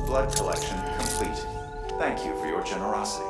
Blood collection complete. Thank you for your generosity.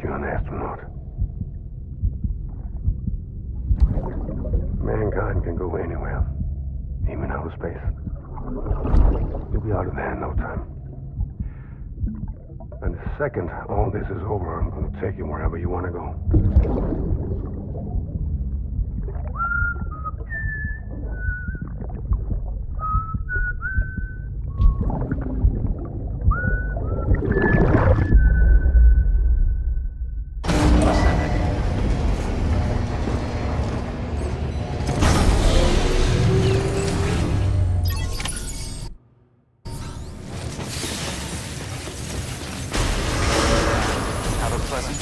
you're an astronaut. Mankind can go anywhere, even outer space. You'll be out of there in no time. And the second all this is over, I'm going to take you wherever you want to go.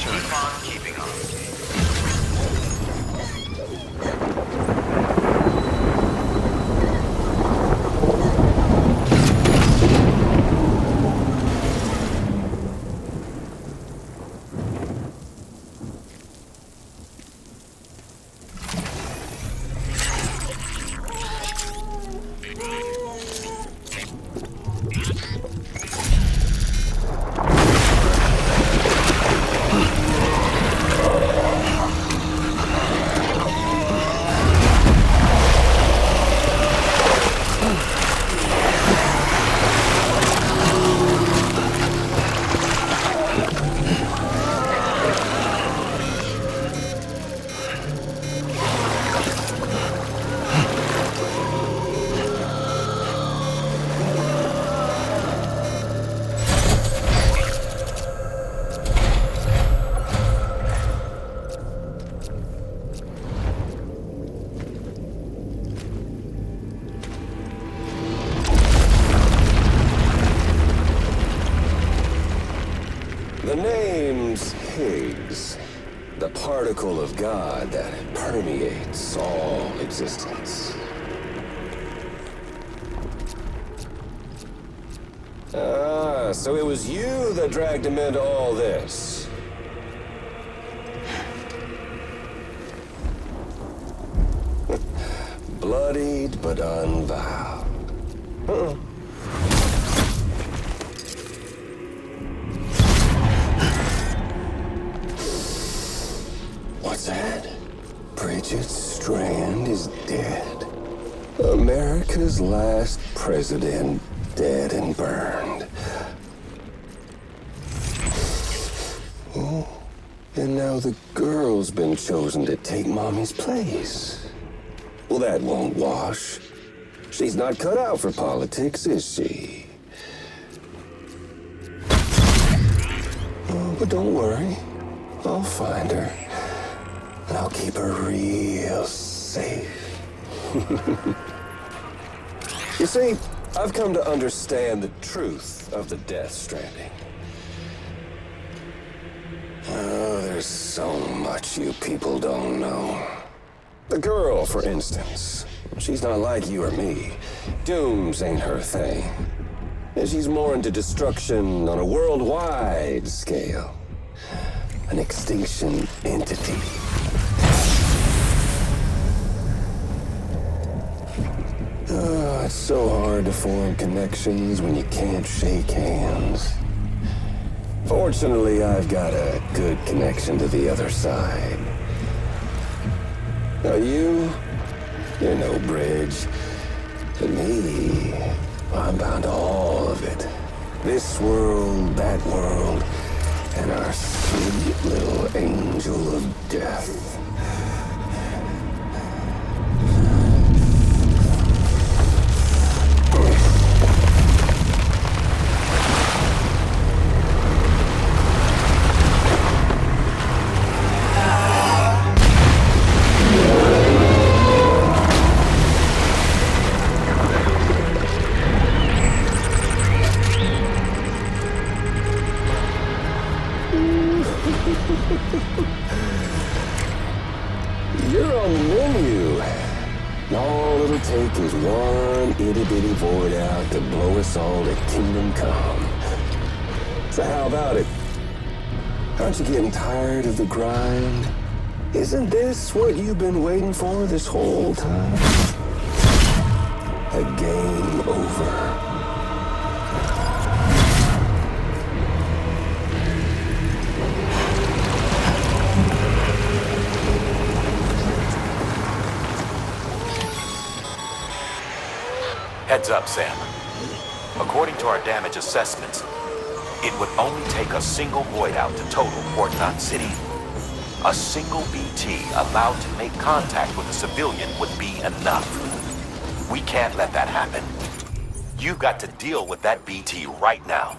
Keep on keeping on. The name's Higgs, the particle of God that permeates all existence. Ah, so it was you that dragged him into all this. Bloodied but unvowed. Uh-oh. What's that? Bridget Strand is dead. America's last president dead and burned. Oh, and now the girl's been chosen to take Mommy's place. Well, that won't wash. She's not cut out for politics, is she? Oh, but don't worry. I'll find her. And I'll keep her real safe. You see, I've come to understand the truth of the Death Stranding. Oh, there's so much you people don't know. The girl, for instance, she's not like you or me. Dooms ain't her thing. And she's more into destruction on a worldwide scale. An extinction entity. Oh, it's so hard to form connections when you can't shake hands. Fortunately, I've got a good connection to the other side. Now you're no bridge. To me, I'm bound to all of it. This world, that world, and our sweet little angel of death. You're on the menu. All it'll take is one itty-bitty void out to blow us all to kingdom come. So how about it? Aren't you getting tired of the grind? Isn't this what you've been waiting for this whole time? A game over. Heads up, Sam. According to our damage assessments, it would only take a single void out to total Port Knot City. A single BT allowed to make contact with a civilian would be enough. We can't let that happen. You've got to deal with that BT right now.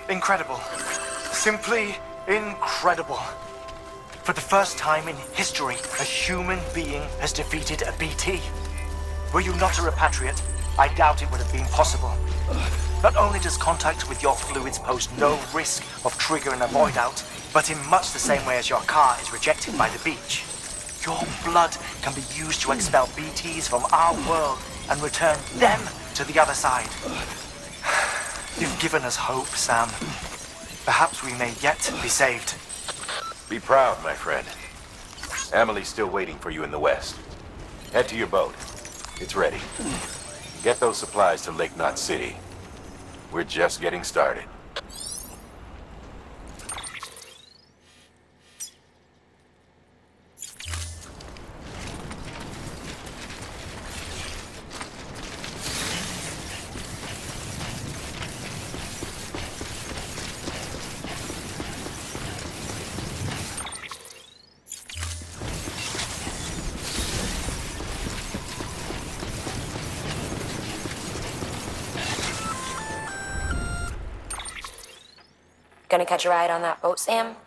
Incredible. Simply incredible. For the first time in history, a human being has defeated a BT. Were you not a repatriate, I doubt it would have been possible. Not only does contact with your fluids pose no risk of triggering a void out, but in much the same way as your car is rejected by the beach. Your blood can be used to expel BTs from our world and return them to the other side. You've given us hope, Sam. Perhaps we may yet be saved. Be proud, my friend. Emily's still waiting for you in the west. Head to your boat. It's ready. Get those supplies to Lake Knot City. We're just getting started. Gonna catch a ride on that boat, Sam?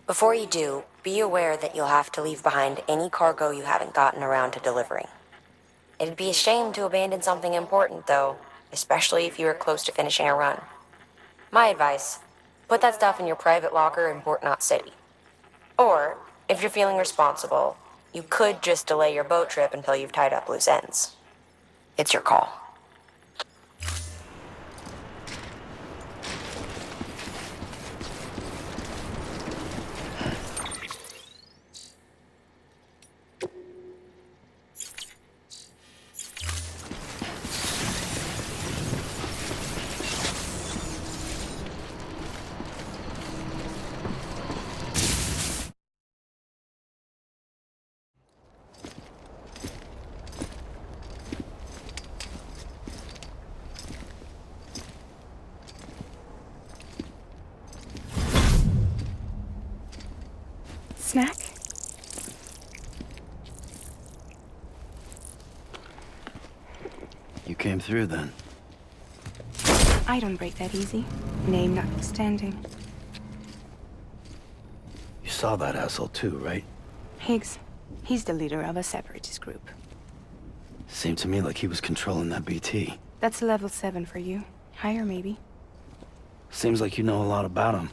Before you do, be aware that you'll have to leave behind any cargo you haven't gotten around to delivering. It'd be a shame to abandon something important, though, especially if you were close to finishing a run. My advice, put that stuff in your private locker in Port Knot City. Or, if you're feeling responsible, you could just delay your boat trip until you've tied up loose ends. It's your call. Snack? You came through then. I don't break that easy. Name notwithstanding. You saw that asshole too, right? Higgs. He's the leader of a separatist group. Seemed to me like he was controlling that BT. That's level 7 for you. Higher, maybe. Seems like you know a lot about him.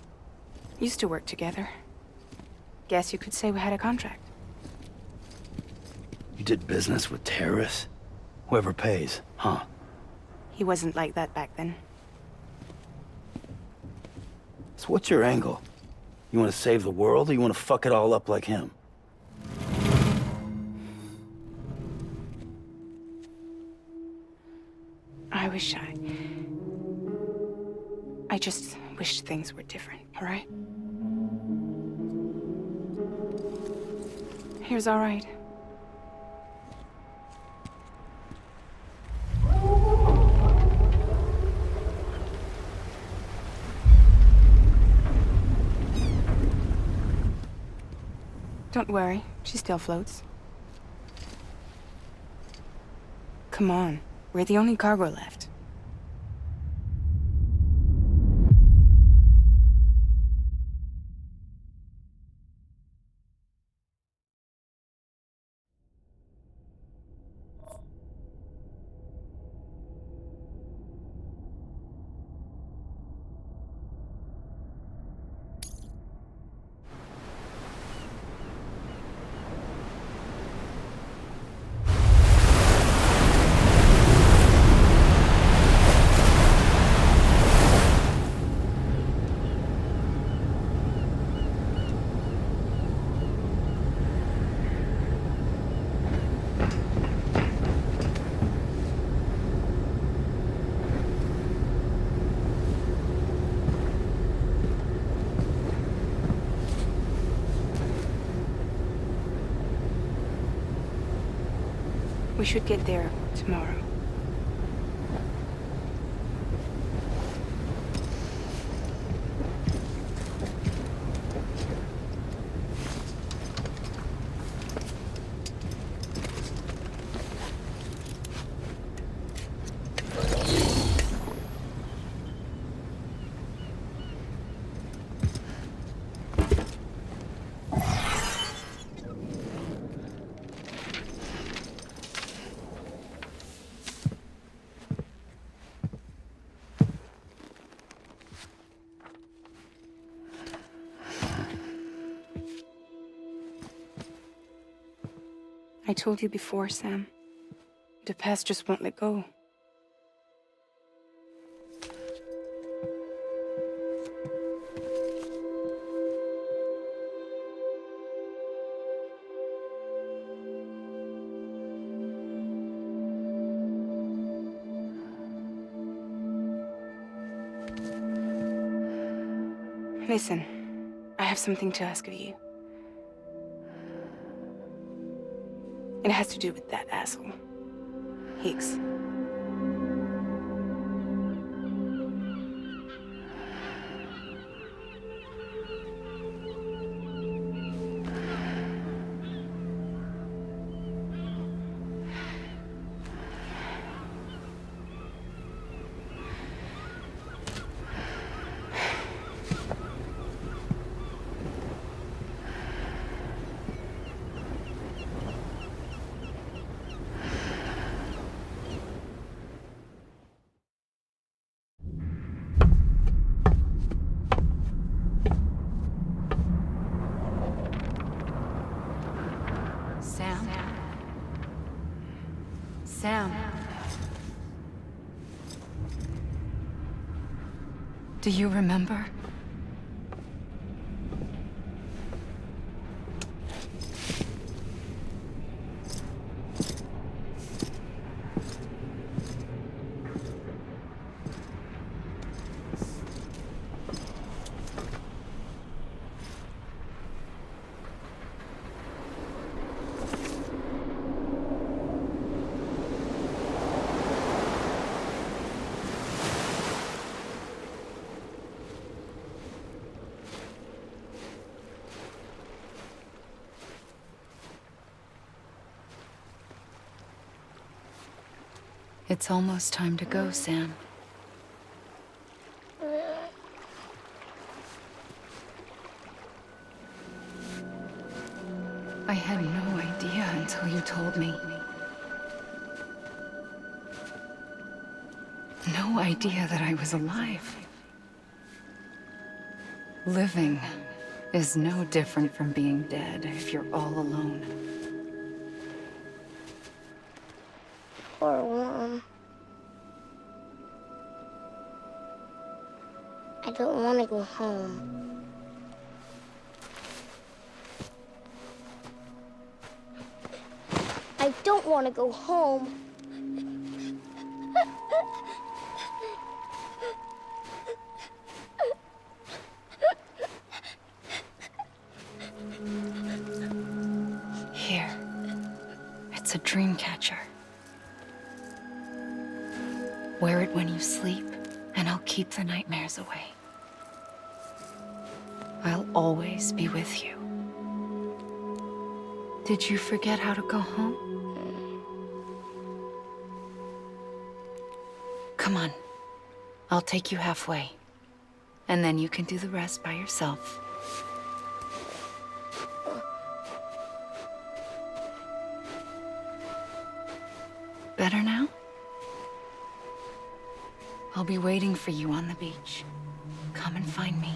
Used to work together. Guess you could say we had a contract. You did business with terrorists? Whoever pays, huh? He wasn't like that back then. So what's your angle? You want to save the world, or you want to fuck it all up like him? I just wished things were different, all right? Here's all right. Don't worry, she still floats. Come on, we're the only cargo left. We should get there tomorrow. I told you before, Sam. The past just won't let go. Listen, I have something to ask of you. It has to do with that asshole, Higgs. Sam. Do you remember? It's almost time to go, Sam. I had no idea until you told me. No idea that I was alive. Living is no different from being dead if you're all alone. Poor Mom. I don't want to go home. I don't want to go home. Here. It's a dream catcher. Wear it when you sleep, and I'll keep the nightmares away. I'll always be with you. Did you forget how to go home? Come on. I'll take you halfway. And then you can do the rest by yourself. Better now? I'll be waiting for you on the beach. Come and find me.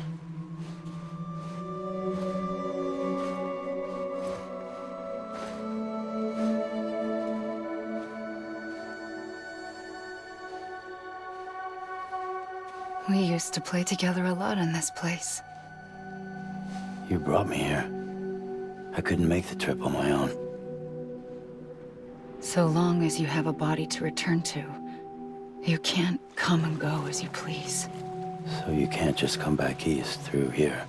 We used to play together a lot in this place. You brought me here. I couldn't make the trip on my own. So long as you have a body to return to, you can't come and go as you please. So you can't just come back east through here?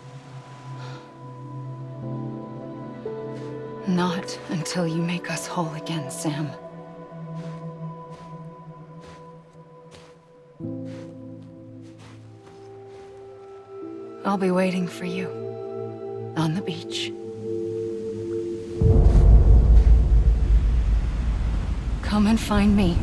Not until you make us whole again, Sam. I'll be waiting for you on the beach. Come and find me.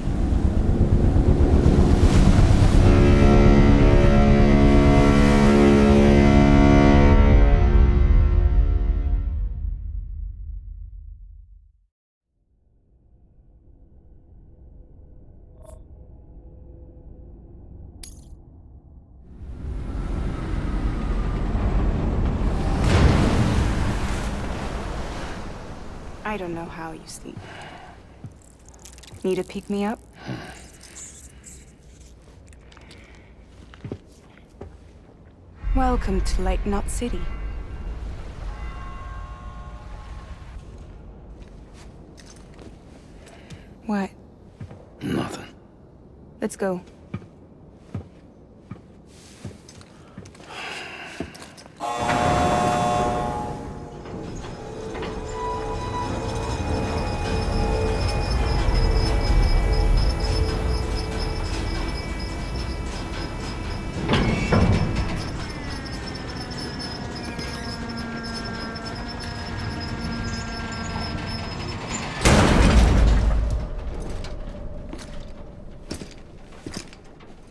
I don't know how you sleep. Need to pick me up? Welcome to Lake Knot City. What? Nothing. Let's go.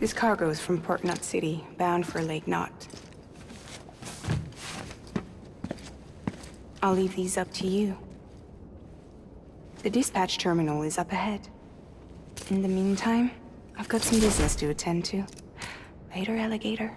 This cargo is from Port Knot City, bound for Lake Knot. I'll leave these up to you. The dispatch terminal is up ahead. In the meantime, I've got some business to attend to. Later, alligator.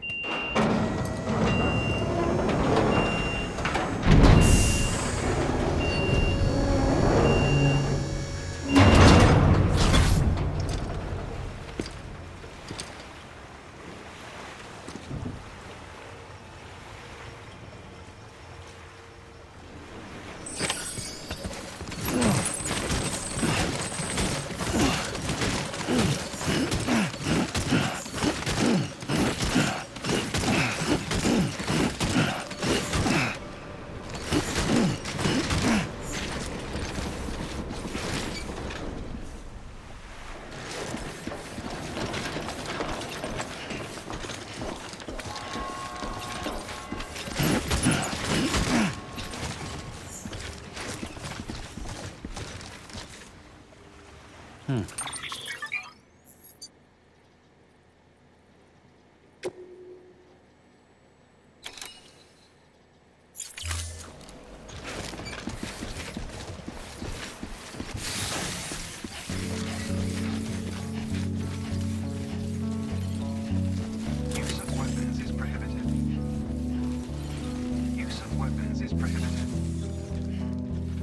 weapons is prohibited.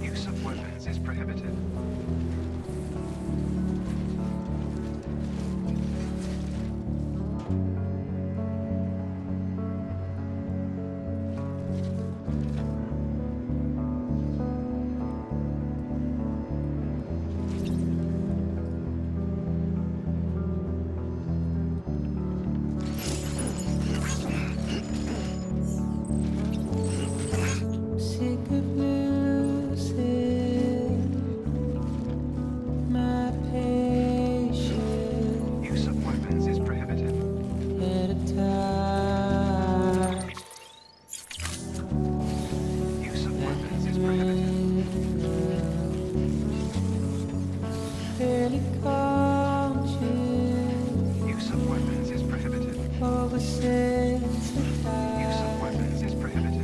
Use of weapons is prohibited. Use of weapons is prohibited. Use of weapons is prohibited. Use of weapons is prohibited. Use of weapons is prohibited.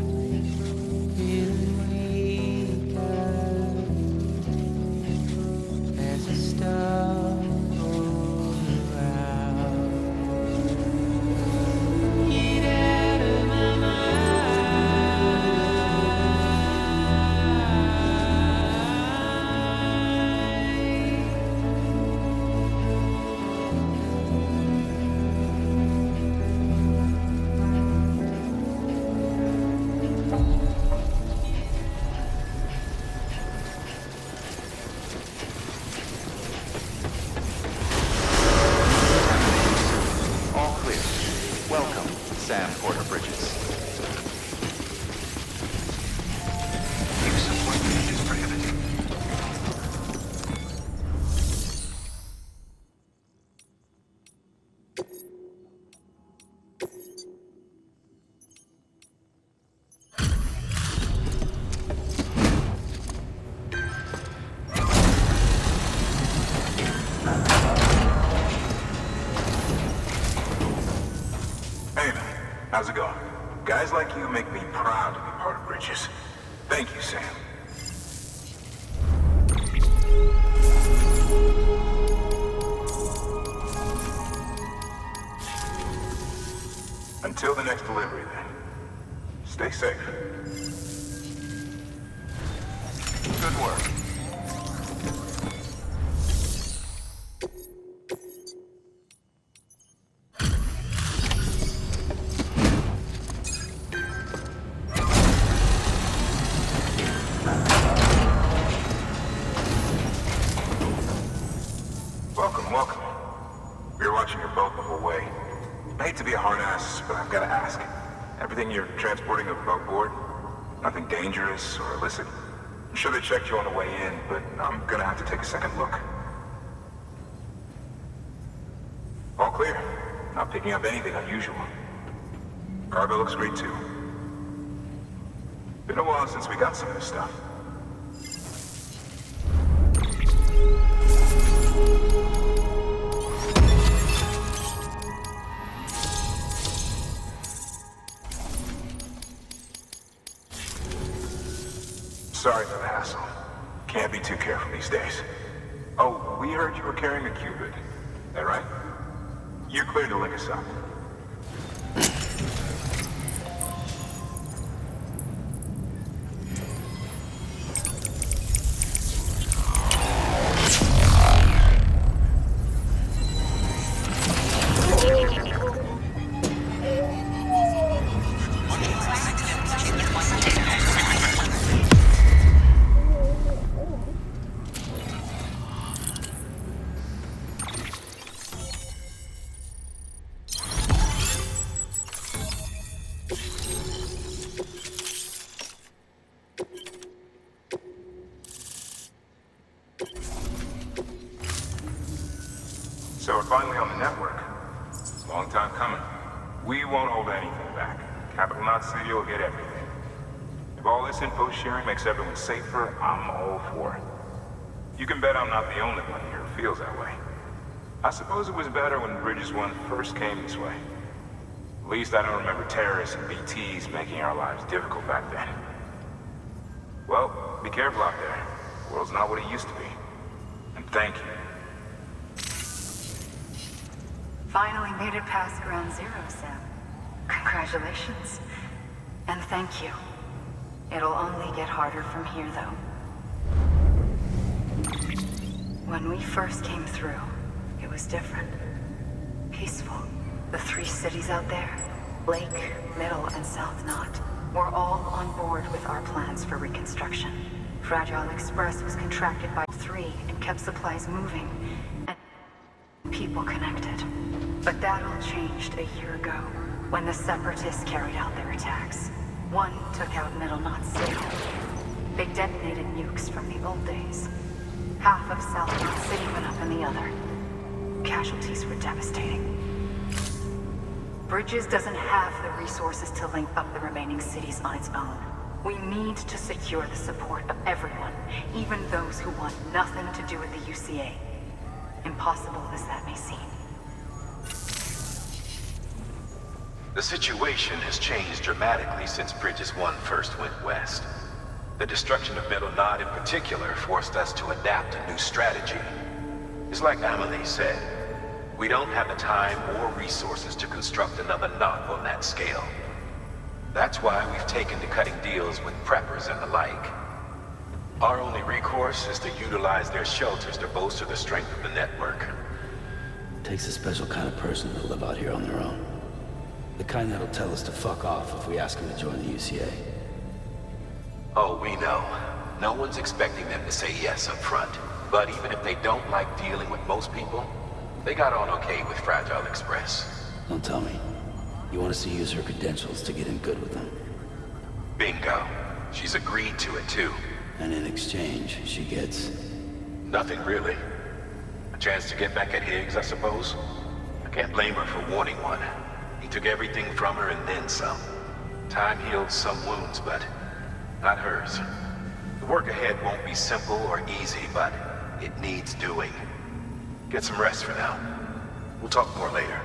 All clear. Welcome, Sam Porter Bridges. Use of weapons is prohibited. Hey man, how's it going? Guys like you make me proud to be part of Bridges. Thank you, Sam. Until the next delivery then. Stay safe. Good work. Welcome. We were watching your boat the whole way. I hate to be a hard ass, but I've got to ask. Everything you're transporting above board? Nothing dangerous or illicit? I'm sure they checked you on the way in, but I'm gonna have to take a second look. All clear. Not picking up anything unusual. Cargo looks great too. Been a while since we got some of this stuff. Sorry for the hassle. Can't be too careful these days. Oh, we heard you were carrying a Cupid. That right? You're cleared to link us up. So we're finally on the network. Long time coming. We won't hold anything back. Capital Knot City will get everything. If all this info sharing makes everyone safer, I'm all for it. You can bet I'm not the only one here who feels that way. I suppose it was better when Bridges 1 first came this way. At least I don't remember terrorists and BTs making our lives difficult back then. Well, be careful out there. The world's not what it used to be. And thank you. Finally made it past ground zero, Sam. Congratulations. And thank you. It'll only get harder from here, though. When we first came through, it was different. Peaceful. The 3 cities out there, Lake, Middle, and South Knot, were all on board with our plans for reconstruction. Fragile Express was contracted by 3 and kept supplies moving, and people connected. But that all changed a year ago, when the Separatists carried out their attacks. One took out Middle Knot City. They detonated nukes from the old days. Half of South Knot City went up in the other. Casualties were devastating. Bridges doesn't have the resources to link up the remaining cities on its own. We need to secure the support of everyone, even those who want nothing to do with the UCA. Impossible as that may seem. The situation has changed dramatically since Bridges 1 first went west. The destruction of Middle Knot in particular forced us to adapt a new strategy. It's like Amelie said, we don't have the time or resources to construct another knot on that scale. That's why we've taken to cutting deals with preppers and the like. Our only recourse is to utilize their shelters to bolster the strength of the network. Takes a special kind of person to live out here on their own. The kind that'll tell us to fuck off if we ask them to join the UCA. Oh, we know. No one's expecting them to say yes up front. But even if they don't like dealing with most people, they got on okay with Fragile Express. Don't tell me. You want us to use her credentials to get in good with them? Bingo. She's agreed to it too. And in exchange, she gets... Nothing really. A chance to get back at Higgs, I suppose? I can't blame her for wanting one. He took everything from her and then some. Time healed some wounds, but not hers. The work ahead won't be simple or easy, but it needs doing. Get some rest for now. We'll talk more later.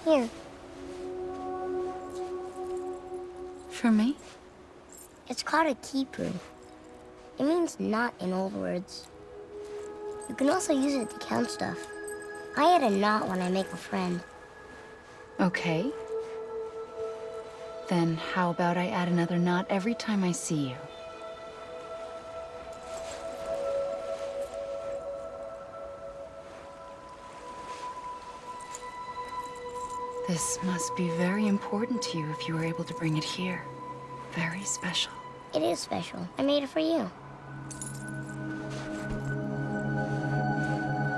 Here. For me? It's called a keeper. It means knot in old words. You can also use it to count stuff. I add a knot when I make a friend. Okay. Then how about I add another knot every time I see you? This must be very important to you if you were able to bring it here. Very special. It is special. I made it for you.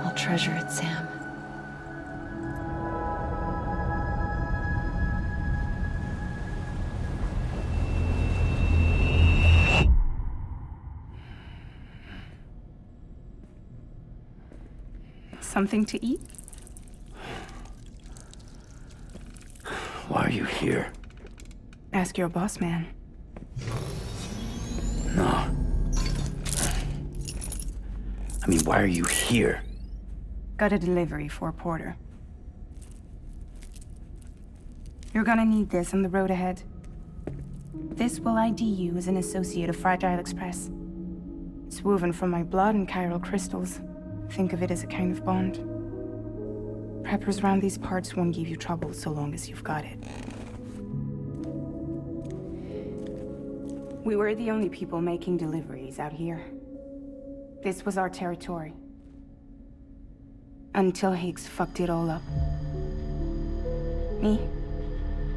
I'll treasure it, Sam. Something to eat? Why are you here? Ask your boss man. No. I mean, why are you here? Got a delivery for Porter. You're gonna need this on the road ahead. This will ID you as an associate of Fragile Express. It's woven from my blood and chiral crystals. Think of it as a kind of bond. Preppers around these parts won't give you trouble so long as you've got it. We were the only people making deliveries out here. This was our territory. Until Higgs fucked it all up. Me,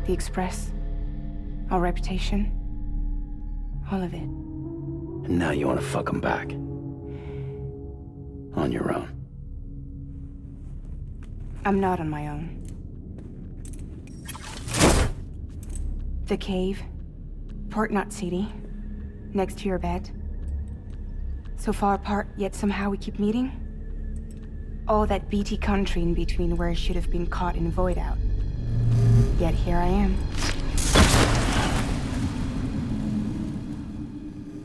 the Express, our reputation, all of it. And now you want to fuck them back. On your own. I'm not on my own. The cave, Port Knot City, next to your bed. So far apart, yet somehow we keep meeting. All that BT country in between where I should have been caught in Void Out. Yet here I am.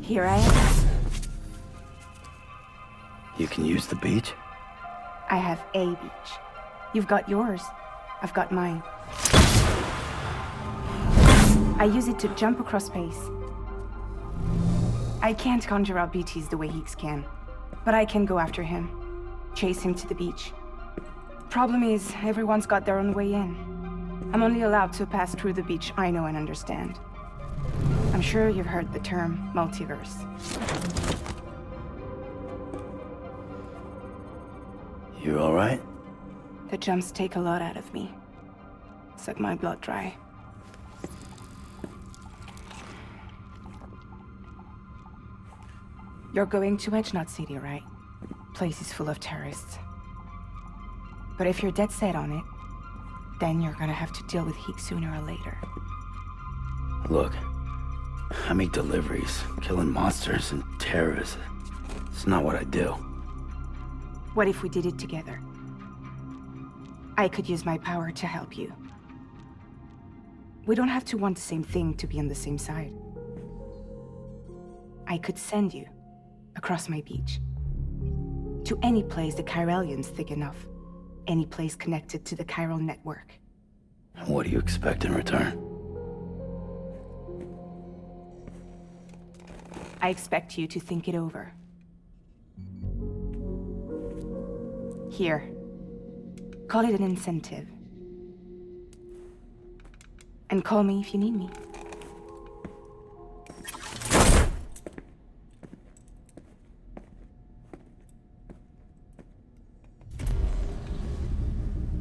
Here I am. You can use the beach? I have a beach. You've got yours. I've got mine. I use it to jump across space. I can't conjure out BTs the way Heeks can, but I can go after him, chase him to the beach. Problem is, everyone's got their own way in. I'm only allowed to pass through the beach I know and understand. I'm sure you've heard the term multiverse. You all right? The jumps take a lot out of me. Suck my blood dry. You're going to Edge Knot City, right? Place is full of terrorists. But if you're dead set on it, then you're gonna have to deal with Heek sooner or later. Look, I make deliveries, killing monsters and terrorists. It's not what I do. What if we did it together? I could use my power to help you. We don't have to want the same thing to be on the same side. I could send you across my beach. To any place the Chiralian's thick enough. Any place connected to the chiral network. What do you expect in return? I expect you to think it over. Here. Call it an incentive. And call me if you need me.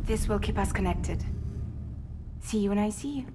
This will keep us connected. See you when I see you.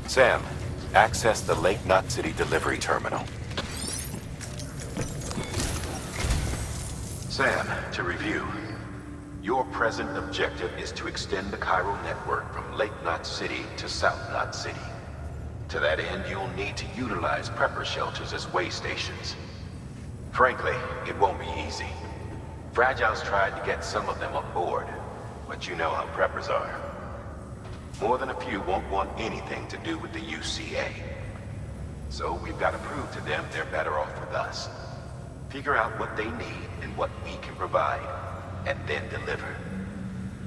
Sam, access the Lake Knot City delivery terminal. Sam, to review. Your present objective is to extend the chiral network from Lake Knot City to South Knot City. To that end, you'll need to utilize prepper shelters as way stations. Frankly, it won't be easy. Fragile's tried to get some of them aboard, but you know how preppers are. More than a few won't want anything to do with the UCA. So we've got to prove to them they're better off with us. Figure out what they need and what we can provide, and then deliver.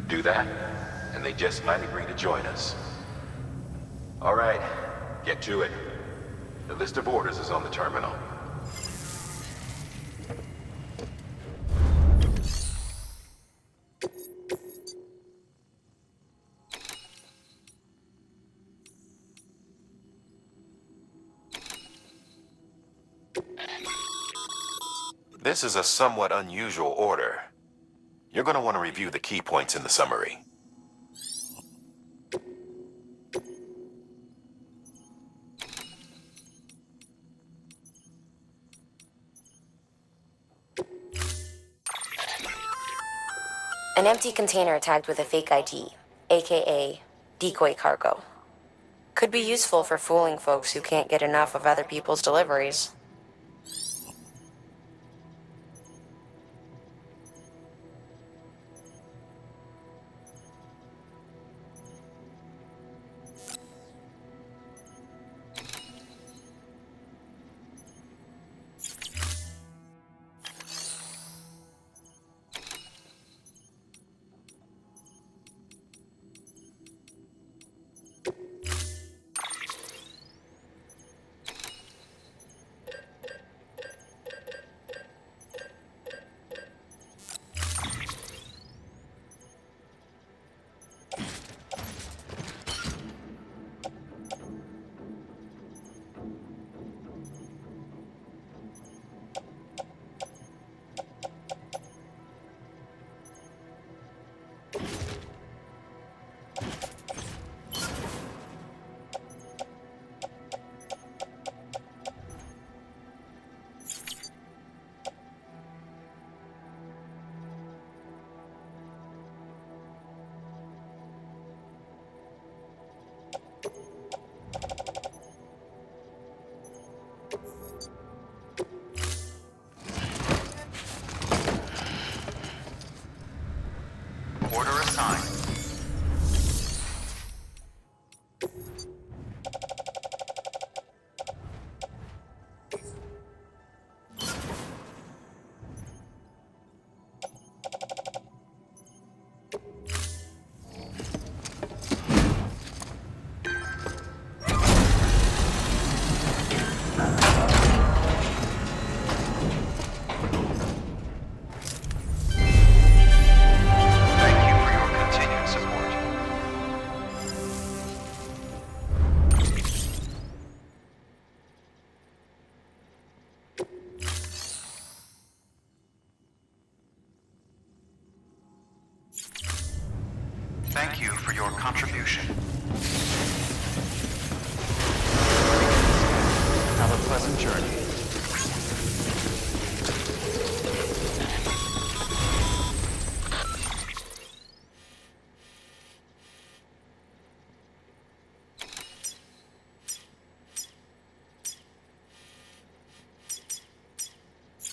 Do that, and they just might agree to join us. All right, get to it. The list of orders is on the terminal. This is a somewhat unusual order. You're going to want to review the key points in the summary. An empty container tagged with a fake ID, aka decoy cargo. Could be useful for fooling folks who can't get enough of other people's deliveries. Order assigned. Thank you for your contribution. Have a pleasant journey.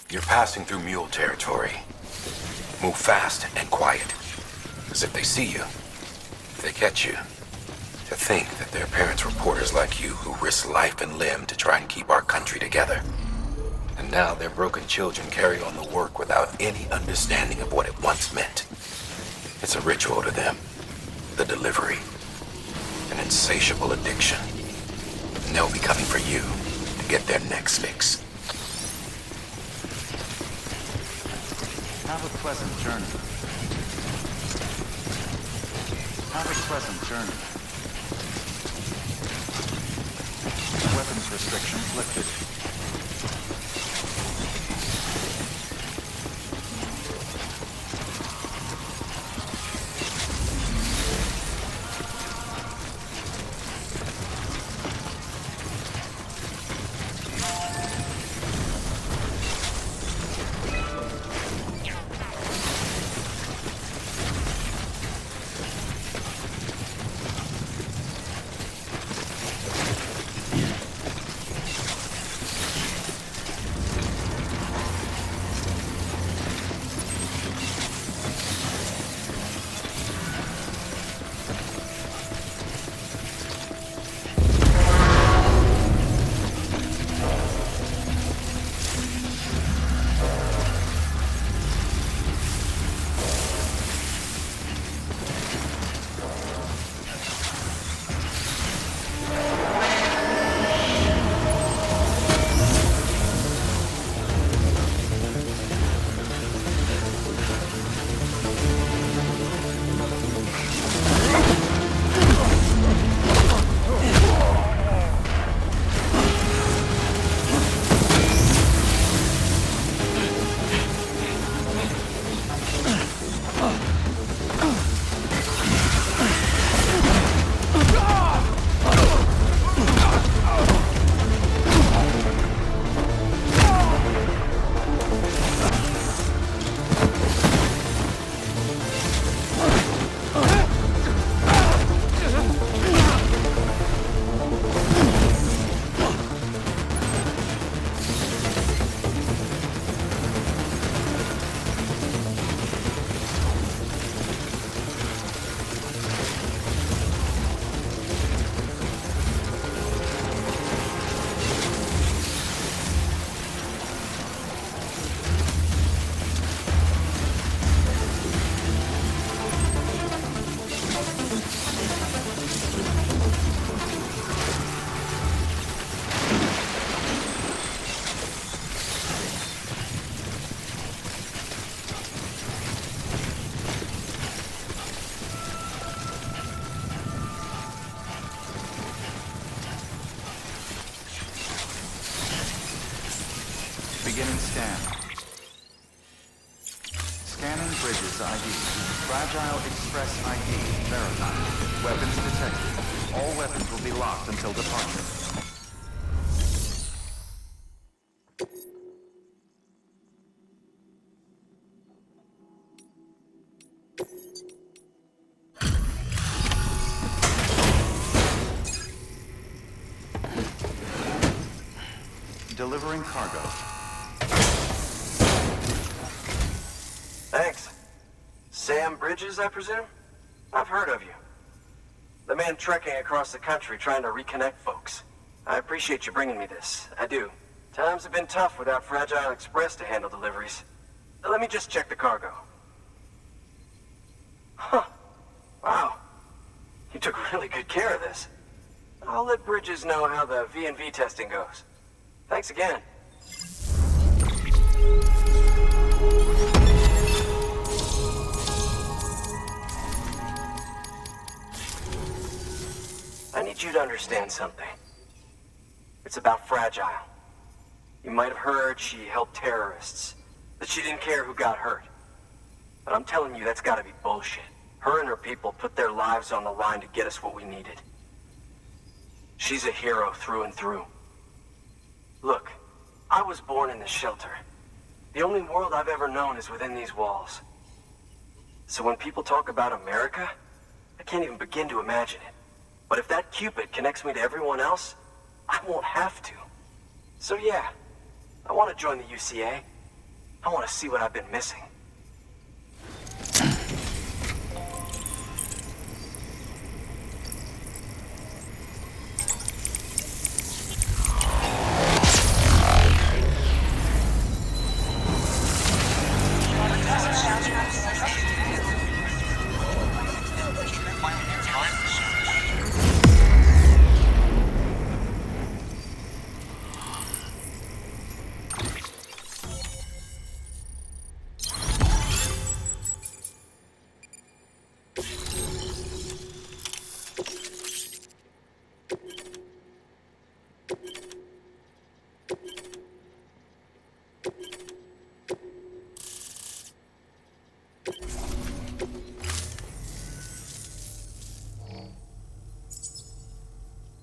You're passing through mule territory. Move fast and quiet. Because if they see you, if they catch you, to think that they're parents reporters like you who risk life and limb to try and keep our country together. And now their broken children carry on the work without any understanding of what it once meant. It's a ritual to them. The delivery. An insatiable addiction. And they'll be coming for you to get their next fix. Have a pleasant journey. Have a pleasant journey. Weapons restrictions lifted. Bridges ID. Fragile Express ID verified. Weapons detected. All weapons will be locked until departure. Delivering cargo. Thanks. Sam Bridges, I presume? I've heard of you. The man trekking across the country trying to reconnect folks. I appreciate you bringing me this. I do. Times have been tough without Fragile Express to handle deliveries. Let me just check the cargo. Huh. Wow. You took really good care of this. I'll let Bridges know how the V&V testing goes. Thanks again. I need you to understand something. It's about Fragile. You might have heard she helped terrorists, that she didn't care who got hurt. But I'm telling you, that's gotta be bullshit. Her and her people put their lives on the line to get us what we needed. She's a hero through and through. Look, I was born in this shelter. The only world I've ever known is within these walls. So when people talk about America, I can't even begin to imagine it. But if that Cupid connects me to everyone else, I won't have to. So yeah, I want to join the UCA. I want to see what I've been missing.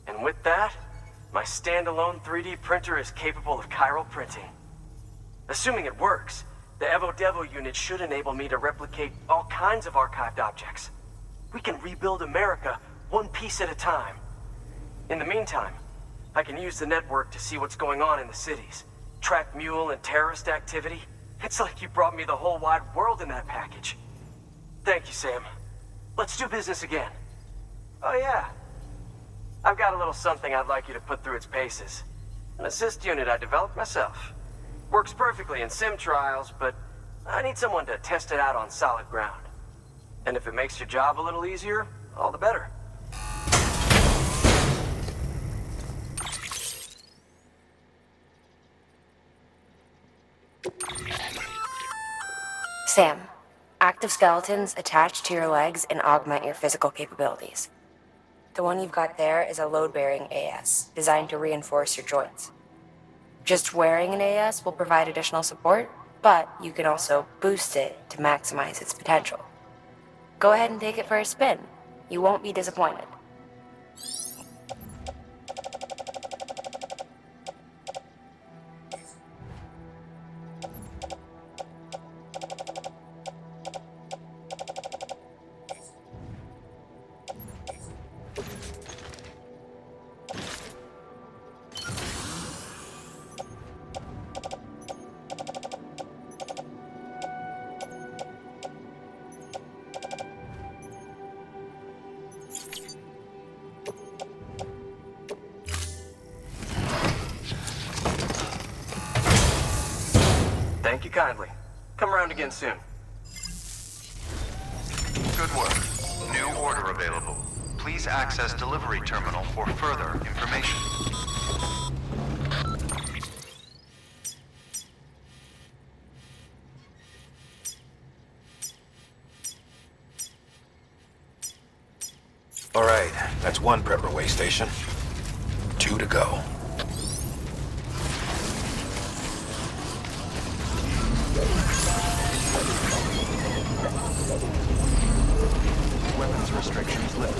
And with that, my standalone 3D printer is capable of chiral printing. Assuming it works, the Evo-Devo unit should enable me to replicate all kinds of archived objects. We can rebuild America one piece at a time. In the meantime, I can use the network to see what's going on in the cities, track mule and terrorist activity. It's like you brought me the whole wide world in that package. Thank you, Sam. Let's do business again. Oh yeah. I've got a little something I'd like you to put through its paces. An assist unit I developed myself. Works perfectly in sim trials, but I need someone to test it out on solid ground. And if it makes your job a little easier, all the better. Sam, active skeletons attach to your legs and augment your physical capabilities. The one you've got there is a load-bearing AS, designed to reinforce your joints. Just wearing an AS will provide additional support, but you can also boost it to maximize its potential. Go ahead and take it for a spin. You won't be disappointed. Thank you kindly. Come around again soon. Good work. New order available. Please access delivery terminal for further information. All right, that's one prepper way station. 2 to go. restrictions lifted.